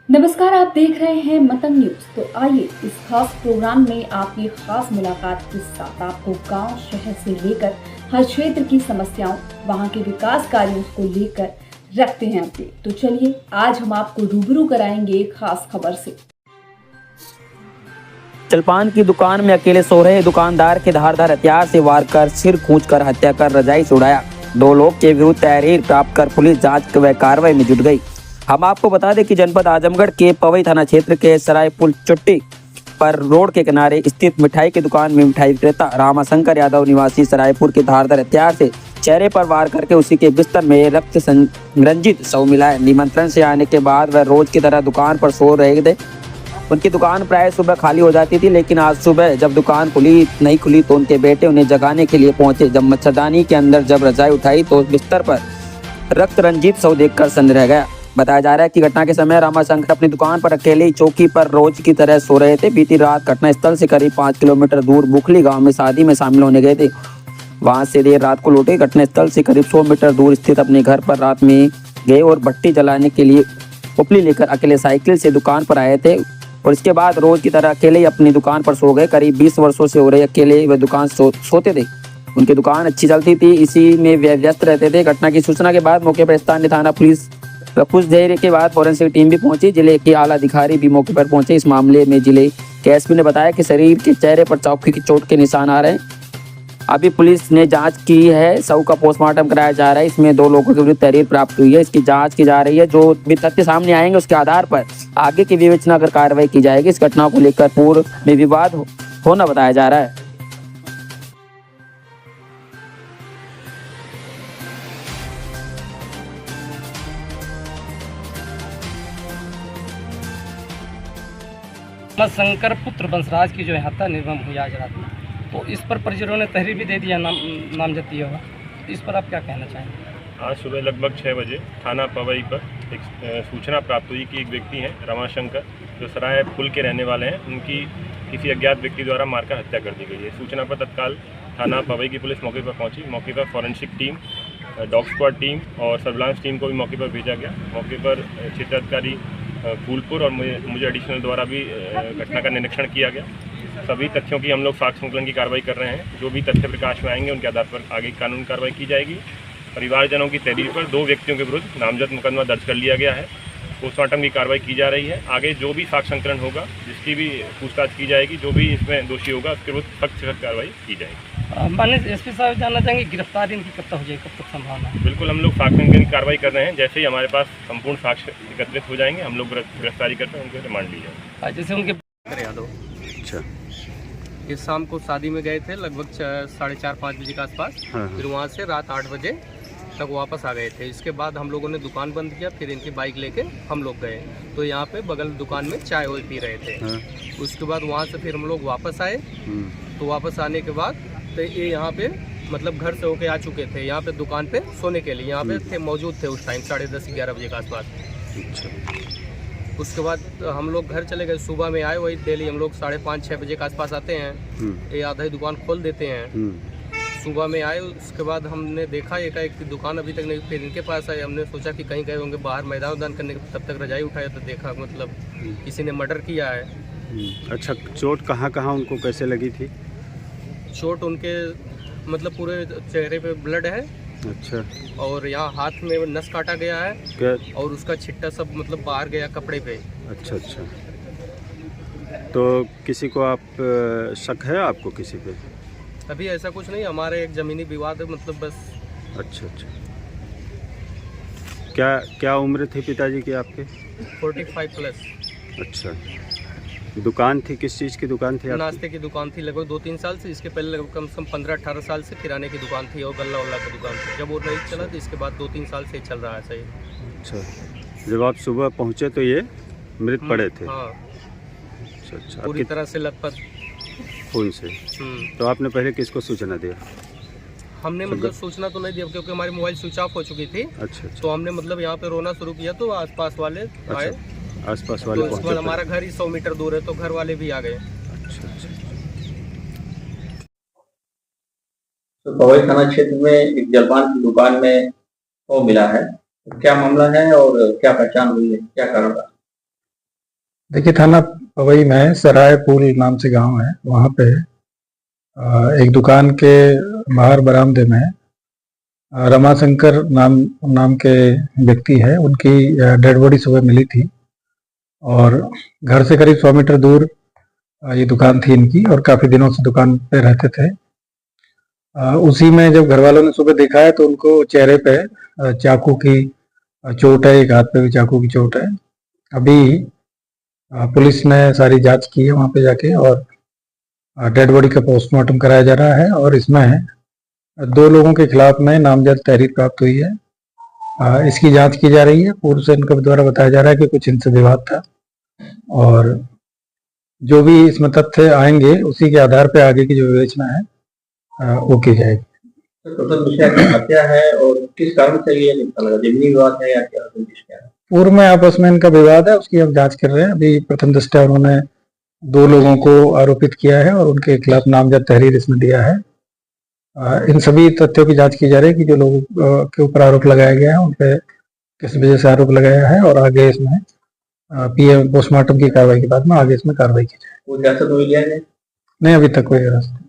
नमस्कार, आप देख रहे हैं मतंग न्यूज। तो आइए इस खास प्रोग्राम में आपकी खास मुलाकात के साथ आपको गांव शहर से लेकर हर क्षेत्र की समस्याओं, वहां के विकास कार्यों को लेकर रखते हैं अपडेट। तो चलिए आज हम आपको रूबरू कराएंगे एक खास खबर से। जलपान की दुकान में अकेले सो रहे दुकानदार के धारदार हथियार से वार कर सिर खींचकर हत्या कर रजाई से उड़ाया। 2 लोग के विरुद्ध तहरीर प्राप्त कर पुलिस जांच व कार्रवाई में जुट गई। हम आपको बता दें कि जनपद आजमगढ़ के पवई थाना क्षेत्र के सरायपुल चुट्टी पर रोड के किनारे स्थित मिठाई की दुकान में मिठाई विक्रेता रामाशंकर यादव निवासी सरायपुर के धारदार हथियार से चेहरे पर वार करके उसी के बिस्तर में रक्त रंजित शव मिला है। निमंत्रण से आने के बाद वह रोज की तरह दुकान पर सो रहे थे। उनकी दुकान प्राय सुबह खाली हो जाती थी, लेकिन आज सुबह जब दुकान नहीं खुली तो उनके बेटे उन्हें जगाने के लिए पहुंचे। जब मच्छरदानी के अंदर जब रजाई उठाई तो बिस्तर पर रक्त रंजित शव देखकर सन्न रह गया। बताया जा रहा है कि घटना के समय रामाशंकर अपनी दुकान पर अकेले ही चौकी पर रोज की तरह सो रहे थे। बीती रात घटनास्थल से करीब 5 किलोमीटर दूर बुखली गांव में शादी में शामिल होने गए थे। वहां से देर रात को लौटे। घटनास्थल से करीब 100 मीटर दूर स्थित अपने घर पर रात में गए और भट्टी जलाने के लिए उपली लेकर अकेले साइकिल से दुकान पर आए थे और इसके बाद रोज की तरह अकेले ही अपनी दुकान पर सो गए। करीब 20 वर्षों से हो रहे अकेले वे दुकान सोते थे। उनकी दुकान अच्छी चलती थी, इसी में वे व्यस्त रहते थे। घटना की सूचना के बाद मौके पर स्थानीय थाना पुलिस कुछ देर के बाद फॉरेंसिक टीम भी पहुंची। जिले के आला अधिकारी भी मौके पर पहुंचे। इस मामले में जिले के एसपी ने बताया कि शरीर के चेहरे पर चौकी की चोट के निशान आ रहे हैं। अभी पुलिस ने जांच की है, शव का पोस्टमार्टम कराया जा रहा है। इसमें 2 लोगों के विरुद्ध तहरीर प्राप्त हुई है, इसकी जांच की जा रही है। जो भी तथ्य सामने आएंगे उसके आधार पर आगे की विवेचना कर कार्रवाई की जाएगी। इस घटना को लेकर पूर्व में विवाद होना बताया जा रहा है। शंकर पुत्र वंशराज की जो है हत्या निर्मम हुई आज रात में, तो इस पर परिजनों ने तहरीर भी दे दिया, नामजद दिया हुआ। इस पर आप क्या कहना चाहेंगे? आज सुबह लगभग 6 बजे थाना पवई पर एक सूचना प्राप्त हुई कि एक व्यक्ति हैं रामाशंकर, जो सराय पुल के रहने वाले हैं, उनकी किसी अज्ञात व्यक्ति द्वारा मारकर हत्या कर दी गई है। सूचना पर तत्काल थाना पवई की पुलिस मौके पर पहुंची। मौके पर forensic team, dog squad team और सर्विलांस टीम को भी मौके पर भेजा गया। मौके पर क्षेत्राधिकारी फूलपुर और मुझे एडिशनल द्वारा भी घटना का निरीक्षण किया गया। सभी तथ्यों की हम लोग साक्ष्य संकलन की कार्रवाई कर रहे हैं। जो भी तथ्य प्रकाश में आएंगे उनके आधार पर आगे कानूनी कार्रवाई की जाएगी। परिवारजनों की तहरीर पर 2 व्यक्तियों के विरुद्ध नामजद मुकदमा दर्ज कर लिया गया है। पोस्टमार्टम की कार्रवाई की जा रही है। आगे जो भी साक्ष्य संकलन होगा, जिसकी भी पूछताछ की जाएगी, जो भी इसमें दोषी होगा उसके विरुद्ध सख्त से सख्त कार्रवाई की जाएगी। माननीय एसपी साहब जानना चाहेंगे गिरफ्तारी इनकी कब तक हो जाएगी, कब तक संभावना है? बिल्कुल, हम लोग साक्ष्य संकलन की कार्रवाई कर रहे हैं। जैसे ही हमारे पास संपूर्ण साक्ष्य एकत्रित हो जाएंगे हम लोग गिरफ्तारी करते हैं, उनको रिमांड ली जाएगी। जैसे उनके यादव अच्छा, ये शाम को शादी में गए थे लगभग 4:30-5 बजे के आसपास। हाँ। फिर वहाँ से रात 8 बजे तक वापस आ गए थे। इसके बाद हम लोगों ने दुकान बंद किया, फिर इनकी बाइक लेके हम लोग गए। तो यहाँ पे बगल दुकान में चाय वाय पी रहे थे। हाँ। उसके बाद वहाँ से फिर हम लोग वापस आए। तो वापस आने के बाद तो ये यहाँ पे मतलब घर से होके आ चुके थे। यहाँ पे दुकान पे सोने के लिए यहाँ पे थे, मौजूद थे उस टाइम 10:30-11 बजे के आसपास। अच्छा। उसके बाद हम लोग घर चले गए। सुबह में आए, वही डेली हम लोग 5:30-6 बजे के आसपास आते हैं। ये आधा ही दुकान खोल देते हैं। सुबह में आए, उसके बाद हमने देखा एकाएक की दुकान अभी तक नहीं। फिर इनके पास आए, हमने सोचा कि कहीं गए होंगे बाहर मैदान उदान करने के। तब तक रजाई उठाया तो देखा मतलब किसी ने मर्डर किया है। अच्छा, चोट कहाँ कहाँ उनको कैसे लगी थी? चोट उनके मतलब पूरे चेहरे पे ब्लड है। अच्छा। और यहाँ हाथ में नस काटा गया है क्या? और उसका छिट्टा सब मतलब बाहर गया कपड़े पे। अच्छा अच्छा। तो किसी को आप शक है आपको किसी पे? अभी ऐसा कुछ नहीं, हमारे एक ज़मीनी विवाद है मतलब बस। अच्छा अच्छा। क्या क्या उम्र थी पिताजी की आपके? 45+। अच्छा। दुकान थी, किस चीज़ की दुकान थी आपकी? नाश्ते की दुकान थी लगभग 2-3 साल से। इसके पहले लगभग कम से कम 15-18 साल से किराने की दुकान थी और गल्ला वल्ला की दुकान थी। जब वो नहीं चला तो इसके बाद 2-3 साल से चल रहा है सही। अच्छा। जब आप सुबह पहुँचे तो ये मृत पड़े थे? हाँ, अच्छा अच्छा। पूरी तरह से लथपथ खून से। तो आपने पहले किसको सूचना दिया? हमने मतलब सूचना तो नहीं दिया क्योंकि हमारी मोबाइल स्विच ऑफ हो चुकी थी। अच्छा अच्छा। तो हमने मतलब यहाँ पे रोना शुरू किया तो आसपास वाले आए। आसपास वाले तो इसके बाद हमारा घर ही 100 मीटर दूर है तो घर वाले भी आ गए। अच्छा अच्छा। तो पवई थाना क्षेत्र में एक जलपान की दुकान में वो मिला है, क्या मामला है और क्या पहचान हुई है, क्या कारण रहा? देखिए, थाना पवई में सराय पुल नाम से गांव है। वहाँ पे एक दुकान के बाहर बरामदे में रमाशंकर नाम के व्यक्ति है, उनकी डेड बॉडी सुबह मिली थी और घर से करीब 100 मीटर दूर ये दुकान थी इनकी और काफ़ी दिनों से दुकान पे रहते थे। उसी में जब घर वालों ने सुबह देखा है तो उनको चेहरे पे चाकू की चोट है, एक हाथ पे भी चाकू की चोट है। अभी पुलिस ने सारी जांच की है वहाँ पे जाके और डेड बॉडी का पोस्टमार्टम कराया जा रहा है और इसमें 2 लोगों के खिलाफ में नामजद तहरीर प्राप्त हुई है। इसकी जांच की जा रही है। पूर्व से इनके द्वारा बताया जा रहा है कि कुछ इनसे विवाद था और जो भी इसमें तथ्य आएंगे उसी के आधार पे आगे की जो विवेचना है वो की जाएगी। टोटल विषय हत्या है और किस कारण से ये निकल लगा, जमीनी विवाद है या क्या है? पूर्व में आपस में इनका विवाद है, उसकी हम जांच कर रहे हैं। अभी प्रथम दृष्टया उन्होंने 2 लोगों को आरोपित किया है और उनके खिलाफ नामजद तहरीर इसमें दिया है। इन सभी तथ्यों की जांच की जा रही है कि जो लोगों के ऊपर आरोप लगाया गया है उन पे किस वजह से आरोप लगाया है और आगे इसमें पीएम पोस्टमार्टम की कार्रवाई के बाद में आगे इसमें कार्रवाई की जाए। वो हिरासत में लिया है? नहीं, अभी तक कोई हिरासत नहीं।